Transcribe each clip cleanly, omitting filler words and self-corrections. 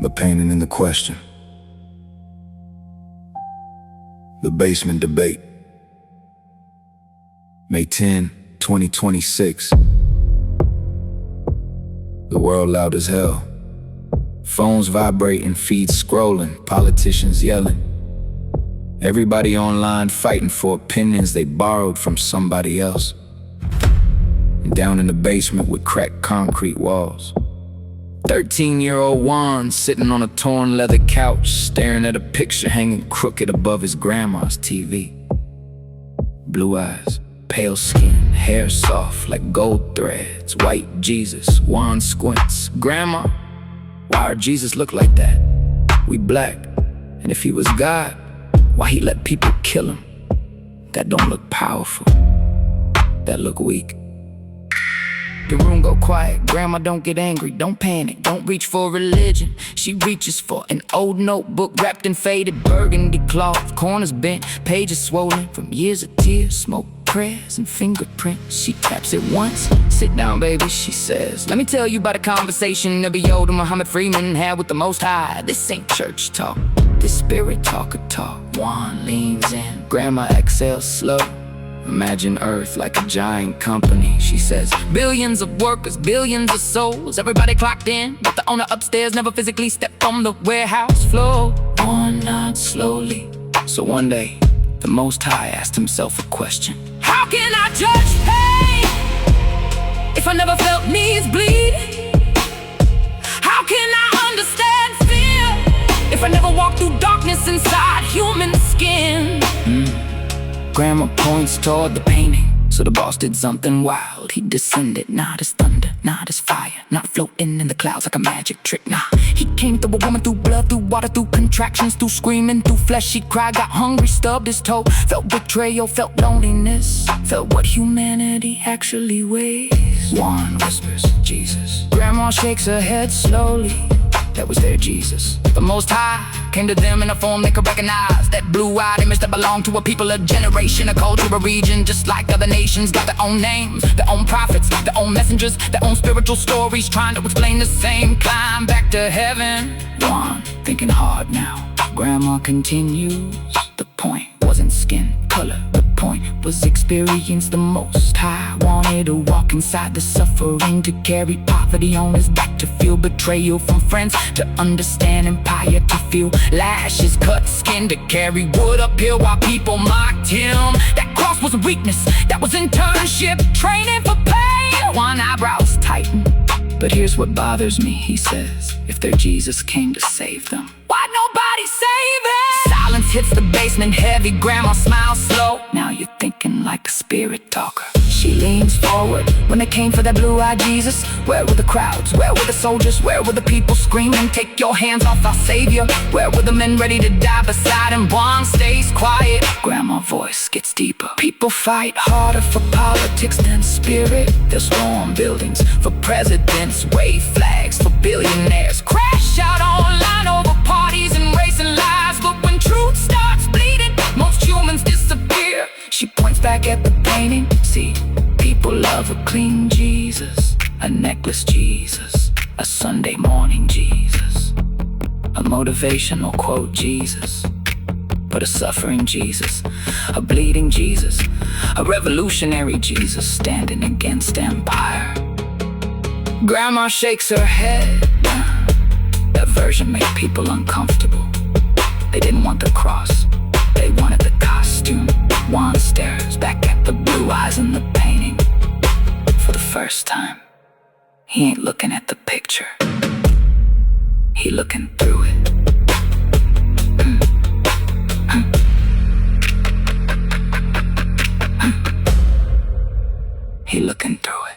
the painting in the question. The Basement Debate. May 10, 2026. The world loud as hell. Phones vibrating, feeds scrolling, politicians yelling. Everybody online fighting for opinions they borrowed from somebody else. And down in the basement with cracked concrete walls, 13-year-old Juan sitting on a torn leather couch, staring at a picture hanging crooked above his grandma's TV. Blue eyes, pale skin, hair soft like gold threads, white Jesus. Juan squints. Grandma, why our Jesus look like that? We black, and if he was God, why he let people kill him? That don't look powerful, that look weak. The room go quiet. Grandma, don't get angry, don't panic, don't reach for religion. She reaches for an old notebook wrapped in faded burgundy cloth. Corners bent, pages swollen from years of tears, smoke, prayers, and fingerprints. She taps it once. Sit down, baby, she says. Let me tell you about a conversation Nabi Yoda Muhammad Freeman had with the Most High. This ain't church talk, this spirit talk. Juan leans in. Grandma exhales slow. Imagine Earth like a giant company, she says. Billions of workers, billions of souls, everybody clocked in, but the owner upstairs never physically stepped on the warehouse floor. One nods slowly. So one day, the Most High asked himself a question. How can I judge pain if I never felt needs bleed? How can I understand fear if I never walked through darkness inside human skin? Grandma points toward the painting. So the boss did something wild. He descended, not as thunder, not as fire, not floating in the clouds like a magic trick. Nah, he came through a woman, through blood, through water, through contractions, through screaming, through flesh. He cried, got hungry, stubbed his toe, felt betrayal, felt loneliness, felt what humanity actually weighs. Juan whispers, Jesus. Grandma shakes her head slowly. That was their Jesus. The Most High came to them in a form they could recognize. That blue-eyed image that belonged to a people, a generation, a culture, a region. Just like other nations, got their own names, their own prophets, their own messengers, their own spiritual stories, trying to explain the same climb back to heaven. Juan, thinking hard now. Grandma continues. The point wasn't skin color, the point was experience. The Most High wanted to walk inside the suffering, to carry poverty on his back, to feel betrayal from friends, to understand empire, to feel lashes, cut skin, to carry wood uphill while people mocked him. That cross wasn't weakness, that was internship, training for pain. One eyebrows tighten. But here's what bothers me, he says. If their Jesus came to save them, why nobody save him? Silence hits the basement heavy. Grandma smiles slow. Now you're thinking like a spirit talker. She leans forward. When they came for that blue-eyed Jesus, where were the crowds? Where were the soldiers? Where were the people screaming, take your hands off our Savior? Where were the men ready to die beside him? Juan stays quiet. Grandma's voice gets deeper. People fight harder for politics than spirit. They'll storm buildings for presidents, wave flags for billionaires, crash out online over parties and race and lies. But when truth starts bleeding, most humans disappear. She points back at the painting. See, people love a clean Jesus, a necklace Jesus, a Sunday morning Jesus, a motivational quote Jesus, but a suffering Jesus, a bleeding Jesus, a revolutionary Jesus standing against empire. Grandma shakes her head. That version made people uncomfortable. They didn't want the cross, they wanted the costume. Juan stares back at the blue eyes in the painting. For the first time, he ain't looking at the picture, he looking through it. He looking through it.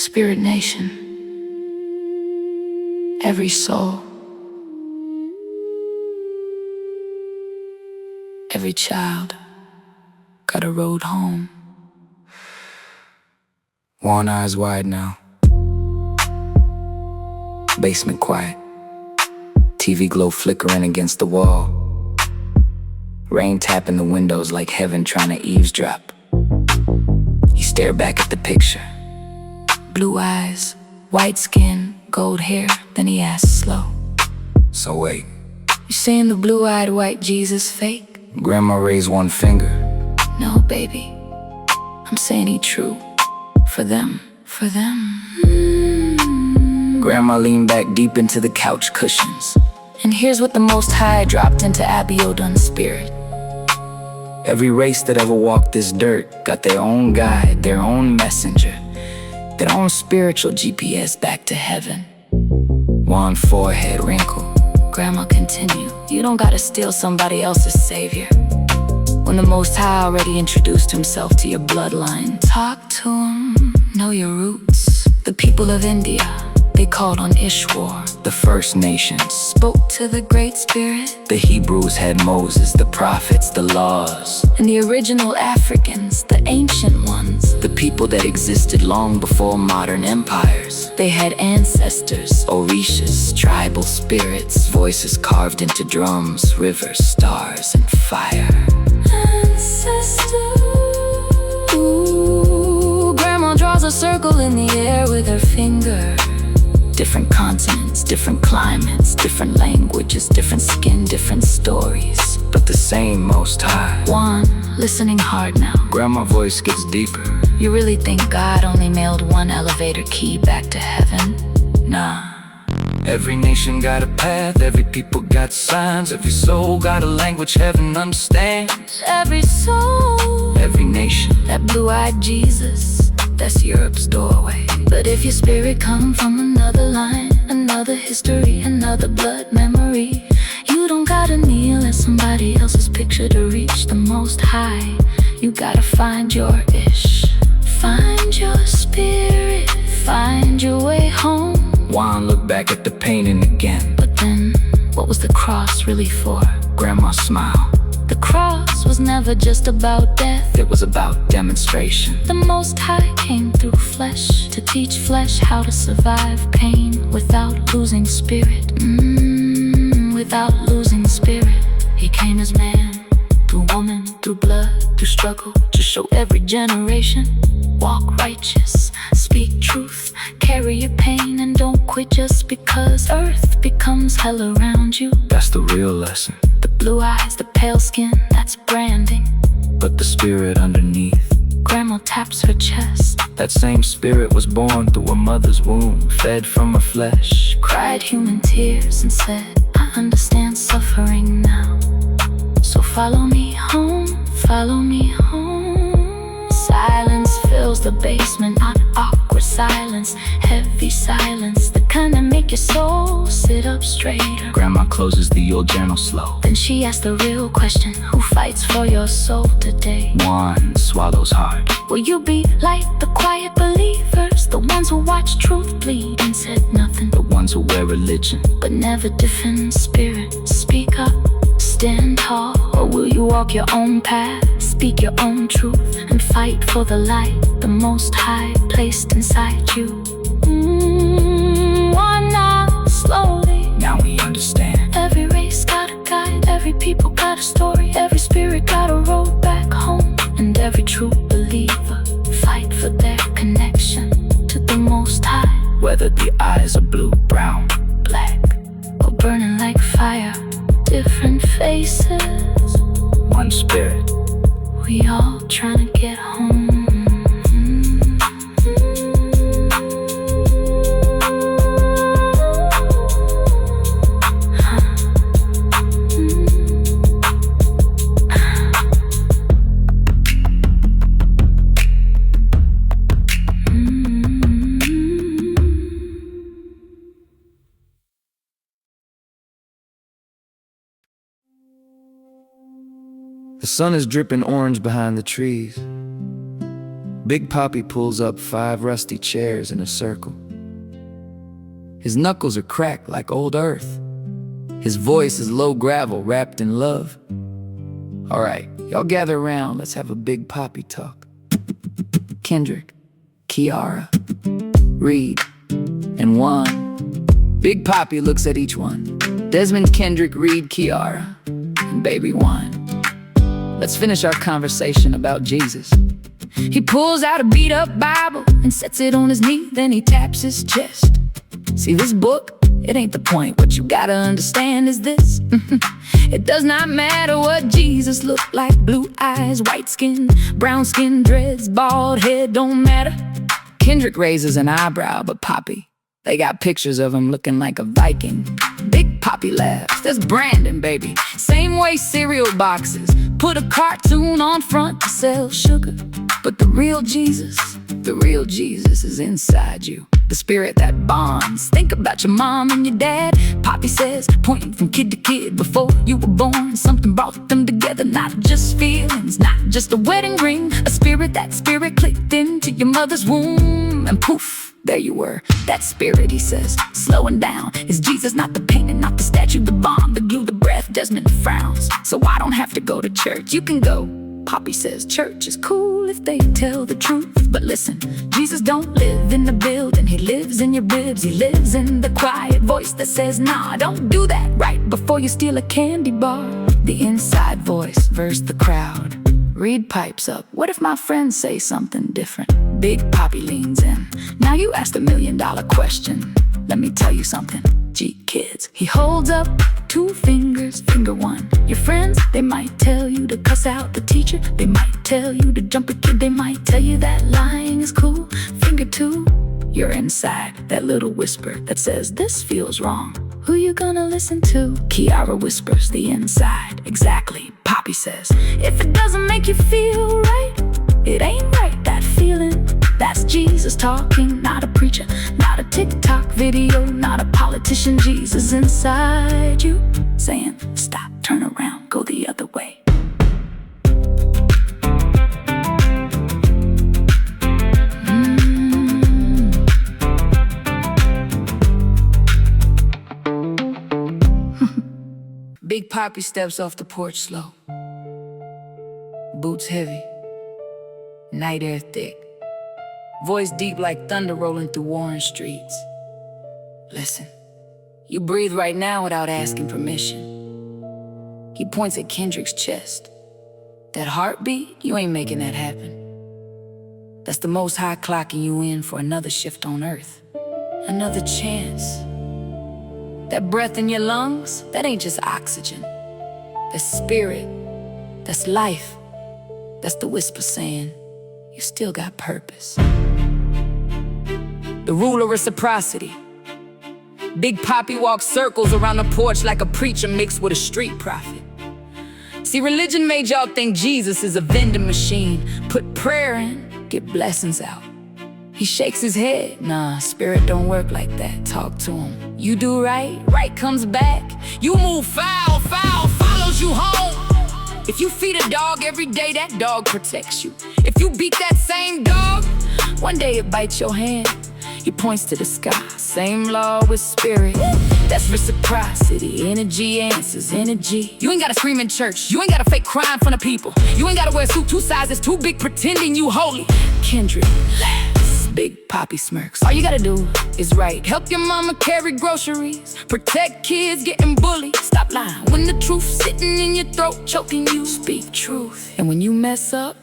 Spirit Nation, every soul, every child got a road home. One eyes wide now. Basement quiet. TV glow flickering against the wall. Rain tapping the windows like heaven trying to eavesdrop. You stare back at the picture. Blue eyes, white skin, gold hair. Then he asks slow, So wait. you saying the blue-eyed white Jesus fake? Grandma raised one finger. No, baby, I'm saying he true. For them, for them. Grandma leaned back deep into the couch cushions. And here's what the Most High dropped into Abiodun's spirit. Every race that ever walked this dirt got their own guide, their own messenger, their own spiritual GPS back to heaven. One forehead wrinkle. Grandma continued, you don't gotta steal somebody else's savior when the Most High already introduced himself to your bloodline. Talk to him, know your roots. The people of India, they called on Ishwar. The First Nations Spoke to the Great Spirit. The Hebrews had Moses, the prophets, the laws. And the original Africans, the ancient ones, The people that existed long before modern empires. they had ancestors. Orishas, tribal spirits, voices carved into drums, rivers, stars, and fire. Ancestors. Ooh, Grandma draws a circle in the air with her finger. Different continents, different climates, different languages, different skin, different stories, but the same Most High. One, listening hard now. Grandma's voice gets deeper. You really think God only mailed one elevator key back to heaven? Nah. Every nation got a path, every people got signs, every soul got a language heaven understands. Every soul, Every nation, that blue-eyed Jesus, that's Europe's doorway. But if your spirit come from another line, another history, another blood memory, you don't gotta kneel at somebody else's picture to reach the Most High. You gotta find your ish, find your spirit, find your way home. Juan looked back at the painting again. But then, what was the cross really for? Grandma smiled. The cross was never just about death. It was about demonstration. The Most High came through flesh to teach flesh how to survive pain without losing spirit. Without losing spirit. He came as man, through woman, through blood, through struggle, to show every generation. Walk righteous, speak truth, carry your pain, and don't quit just because earth becomes hell around you. That's the real lesson. The blue eyes, the pale skin, that's branding. But the spirit underneath, Grandma taps her chest, that same spirit was born through a mother's womb, fed from her flesh. cried human tears and said, I understand suffering now. So follow me home, follow me home. Silence fills the basement, not awkward silence, heavy silence, the kind that make your soul sit up straighter. Grandma closes the old journal slow. Then she asks the real question, who fights for your soul today? One swallows hard. Will you be like the quiet believers, the ones who watch truth bleed and said nothing, The ones who wear religion. but never defend spirit? Speak up, stand tall, or will you walk your own path, speak your own truth, and fight for the light the Most High placed inside you? One now, slowly. Now we understand. Every race got a guide, every people got a story, every spirit got a road back home, and every true believer fight for their connection to the Most High. Whether the eyes are blue, brown, Black or burning like fire, different faces, one spirit. we all trying to get home. The sun is dripping orange behind the trees. Big Papi pulls up 5 rusty chairs in a circle. His knuckles are cracked like old earth. His voice is low gravel wrapped in love. Alright, y'all gather around, let's have a Big Papi talk. Kendrick, Kiara, Reed, and Juan. Big Papi looks at each one. Desmond, Kendrick, Reed, Kiara, and baby Juan. Let's finish our conversation about Jesus. He pulls out a beat-up Bible and sets it on his knee, then he taps his chest. See, this book, it ain't the point. What you gotta understand is this. It does not matter what Jesus looked like. Blue eyes, white skin, brown skin, dreads, bald head, don't matter. Kendrick raises an eyebrow, but Papi, they got pictures of him looking like a Viking. Big Papi laughs. There's Brandon, baby. Same way cereal boxes. Put a cartoon on front to sell sugar. But the real Jesus is inside you. The spirit that bonds. Think about your mom and your dad. Papi says, pointing from kid to kid. Before you were born, something brought them together. Not just feelings, not just a wedding ring. A spirit, that spirit clicked into your mother's womb. And poof, there you were. That spirit, he says, slowing down. Is Jesus not the painting, not the statue, the bomb, the glue, the breath? Desmond frowns. So I don't have to go to church. You can go. Papi says church is cool if they tell the truth. But listen, Jesus don't live in the building. He lives in your ribs. He lives in the quiet voice that says, nah, don't do that right before you steal a candy bar. The inside voice versus the crowd. Reed pipes up. What if my friends say something different? Big Papi leans in. Now you asked $1 million question. Let me tell you something. Gee, kids. He holds up 2 fingers, finger 1. Your friends, they might tell you to cuss out the teacher. They might tell you to jump a kid. They might tell you that lying is cool. Finger 2, you're inside. That little whisper that says, this feels wrong. Who you gonna listen to? Kiara whispers, the inside. Exactly, Papi says. If it doesn't make you feel right, it ain't right, that feeling. That's Jesus talking, not a preacher, not a TikTok video, not a politician. Jesus inside you, saying, stop, turn around, go the other way. Big Papi steps off the porch slow. Boots heavy, night air thick. Voice deep like thunder rolling through Warren streets. Listen, you breathe right now without asking permission. He points at Kendrick's chest. That heartbeat, you ain't making that happen. That's the Most High clocking you in for another shift on earth. Another chance. That breath in your lungs, that ain't just oxygen. That's spirit. That's life. That's the whisper saying, you still got purpose. The rule of reciprocity. Big Papi walks circles around the porch like a preacher mixed with a street prophet. See, religion made y'all think Jesus is a vending machine. Put prayer in, get blessings out. He shakes his head. Nah, spirit don't work like that. Talk to him. You do right, right comes back. You move foul, foul follows you home. If you feed a dog every day, that dog protects you. If you beat that same dog, one day it bites your hand. He points to the sky, same law with spirit. That's reciprocity, energy answers energy. You ain't gotta scream in church, you ain't gotta fake cry in front of people. You ain't gotta wear a suit 2 sizes too big pretending you holy. Kendrick laughs, Big Papi smirks. All you gotta do is right. Help your mama carry groceries, protect kids getting bullied. Stop lying when the truth's sitting in your throat, choking you. Speak truth, and when you mess up,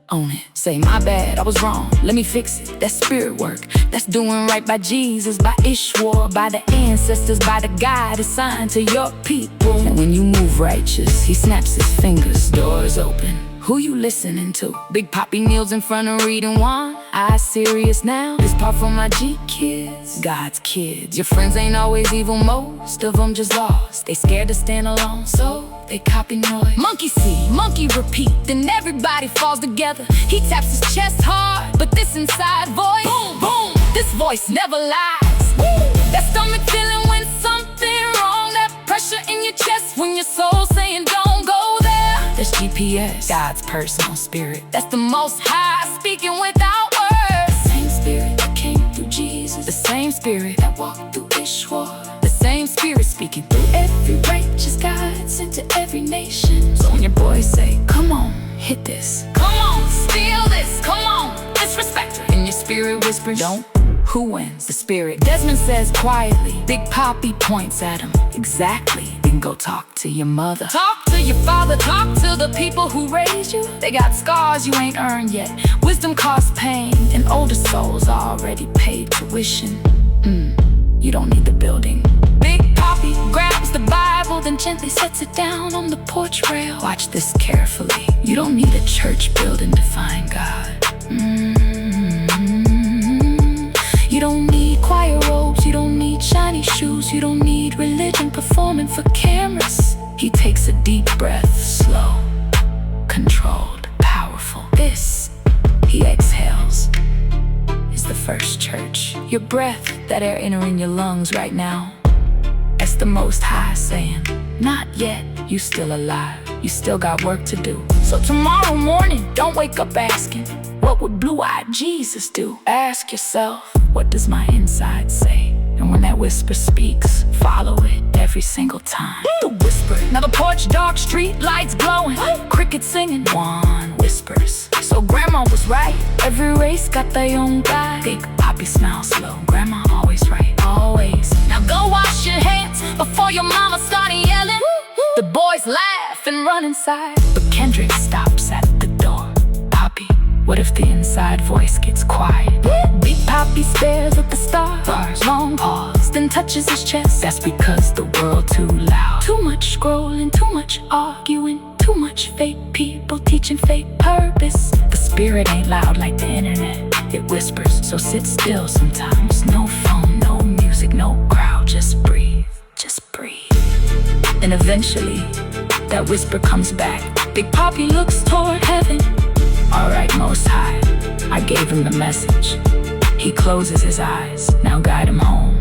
own it. Say, my bad, I was wrong, let me fix it. That's spirit work. That's doing right by Jesus, by Ishwar, by the ancestors, by the God assigned to your people. And when you move righteous, he snaps his fingers, doors open. Who you listening to? Big Papi kneels in front of Reed and Juan. Eyes serious now. This part for my G kids, God's kids. Your friends ain't always evil, most of them just lost. They scared to stand alone, so they copy noise. Monkey see, monkey repeat, then everybody falls together. He taps his chest hard, but this inside voice, boom, boom, this voice never lies. Woo! That stomach feeling when something wrong. That pressure in your chest when your soul saying don't go there. That's GPS, God's personal spirit. That's the Most High speaking without words. The same spirit that came through Jesus, The same spirit, that walked through Ishwar, the same spirit speaking through every righteous God sent to every nation. So when your boys say, come on, hit this, come on, steal this, come on, disrespect her, and your spirit whispers, don't. Who wins? The spirit. Desmond says quietly. Big Papi points at him. Exactly. Then go talk to your mother. Talk to your father. Talk to the people who raised you. They got scars you ain't earned yet. Wisdom costs pain, and older souls already paid tuition. You don't need the building. Big Papi grabs the Bible, then gently sets it down on the porch rail. Watch this carefully. You don't need a church building to find God. You don't need choir robes, you don't need shiny shoes, you don't need religion performing for cameras. He takes a deep breath, slow, controlled, powerful. This, he exhales, is the first church. Your breath, that air entering your lungs right now. That's the Most High saying, not yet, you still alive, you still got work to do. So tomorrow morning, don't wake up asking, what would blue-eyed Jesus do? Ask yourself, what does my inside say? And when that whisper speaks, follow it every single time. The whisper. Now the porch dark, street lights glowing, crickets singing. One whispers. So grandma was right. Every race got their own guy. Big Papi smiles slow. Grandma always right. Always. Now go wash your hands before your mama started yelling. The boys laugh and run inside, but Kendrick stops at the door. Papi, what if the inside voice gets quiet? Big Papi stares at the stars. Long pause, then touches his chest. That's because the world too loud. Too much scrolling, too much arguing, too much fake people teaching fake purpose. The spirit ain't loud like the internet. It whispers, so sit still sometimes. No phone, no music, no crowd. Just breathe, just breathe. And eventually, that whisper comes back. Big Papi looks toward heaven. Alright, Most High, I gave him the message. He closes his eyes, now guide him home.